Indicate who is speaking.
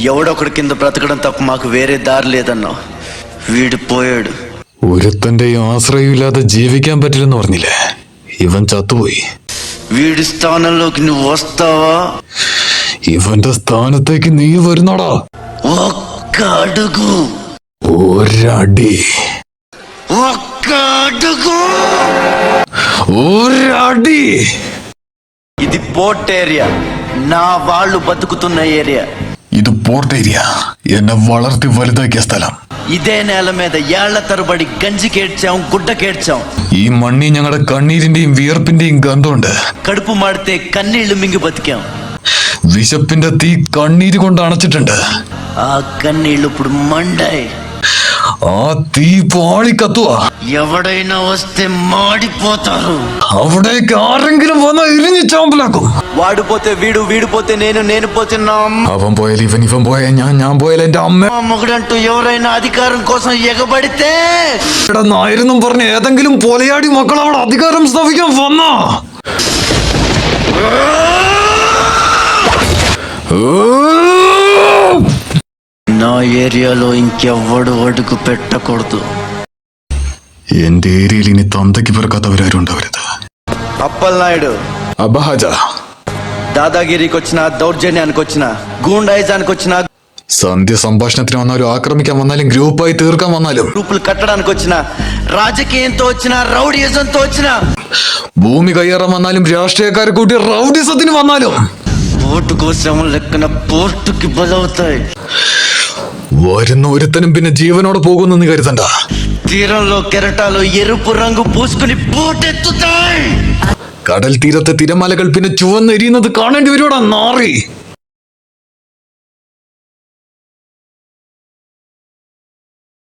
Speaker 1: ఎవడొకడి కింద బ్రతకడం తప్ప మాకు వేరే దారి లేదన్నా. వీడు పోయాడు.
Speaker 2: ഒരുത്തന്റെ ആശ്രയമില്ലാതെ ജീവിക്കാൻ പറ്റില്ലെന്ന് പറഞ്ഞില്ലേ? ഇവൻ ചത്തുപോയി.
Speaker 1: వీడి స్థానంలోకి నువ్వు వస్తావా?
Speaker 2: ഇവന്റെ സ്ഥാനത്തേക്ക് നീ വരുന്നോടാ?
Speaker 1: ఒక్క అడుగు.
Speaker 2: ഒരടി.
Speaker 1: ఒక్క అడుగు.
Speaker 2: ഒരടി.
Speaker 1: ఇది పోర్ట్ ఏరియా. నా వాళ్ళు బతుకుతున్న ఏరియా.
Speaker 2: ഇത് പോർട്ട് ഏരിയ. എന്നെ വളർത്തി വലുതാക്കിയ സ്ഥലം.
Speaker 1: ఇదే నేల మీద ఏళ్ల తరబడి గంజికేడ్చాం, గుడ్డకేడ్చాం.
Speaker 2: ഈ മണ്ണി ഞങ്ങളുടെ കണ്ണീരിന്റെയും വിയർപ്പിന്റെയും ഗന്ധമുണ്ട്.
Speaker 1: కడుపు మాడితే కన్నీళ్లు మింగి బతికాం.
Speaker 2: വിശപ്പിന്റെ തീ കണ്ണീര് കൊണ്ട് അണച്ചിട്ടുണ്ട്.
Speaker 1: ఆ కన్నీళ్లు ఇప్పుడు మండాయి.
Speaker 2: ആ തീ പാളി കത്തുവാ.
Speaker 1: ఎవడైనా వస్తే మాడిపోతారు.
Speaker 2: അവിടേക്ക് ആരെങ്കിലും വന്നാൽ ഇരിഞ്ഞ് ചാമ്പലാക്കും.
Speaker 1: వాడు పోతే వీడు, వీడు పోతే నేను, నేను పోతే నా అమ్మ.
Speaker 2: അവൻ പോയാൽ ഇവൻ, ఇവൻ പോയാൽ ഞാൻ, ഞാൻ പോയാൽ എന്റെ അമ്മ.
Speaker 1: మొగుడంటూ ఎవరైనా అధికారం కోసం ఎగబడితే
Speaker 2: നായരെന്നും പറഞ്ഞ് ഏതെങ്കിലും പൊലയാടി മക്കൾ അവിടെ അധികാരം സ്ഥാപിക്കാൻ വന്നാ
Speaker 1: నా ఏరియాలో ఇంకెవ్వడు అడుగు పెట్టకూడదు.
Speaker 2: എന്റെ ഏരിയയിൽ ഇനി തന്തയ്ക്ക് പിറക്കാത്തവരാരും ഉണ്ടാവരുത്.
Speaker 1: అప్పలనాయుడు
Speaker 2: അബഹാജ.
Speaker 1: దాదాగిరికి వచ్చినా, దౌర్జన్యానికి వచ్చినా, గూండాయిజానికి వచ్చినా,
Speaker 2: സന്ധ്യ സംഭാഷണത്തിന് വന്നാലും ആക്രമിക്കാൻ വന്നാലും ഗ്രൂപ്പായി തീർക്കാൻ വന്നാലും
Speaker 1: గ్రూపులు కట్టడానికి వచ్చినా, రాజకీయంతో వచ్చినా, రౌడీయిజంతో వచ్చినా,
Speaker 2: ഭൂമി കയ്യേറാൻ വന്നാലും രാഷ്ട്രീയക്കാരെ കൂട്ടി റൗഡിസത്തിന് വന്നാലും
Speaker 1: ఓటు కోసం లెక్కన పోర్టుకి బలవుతాయి.
Speaker 2: വരുന്ന ഒരുത്തനും പിന്നെ ജീവനോടെ പോകുമെന്ന് കരുതണ്ട.
Speaker 1: తీరంలో కెరటాలు ఎరుపు రంగు పూసుకుని పోటెత్తుతాయి.
Speaker 2: കടൽ തീരത്തെ തിരമാലകൾ പിന്നെ ചുവന്നെരിയുന്നത് കാണേണ്ടി വരുവാടാ നാറി.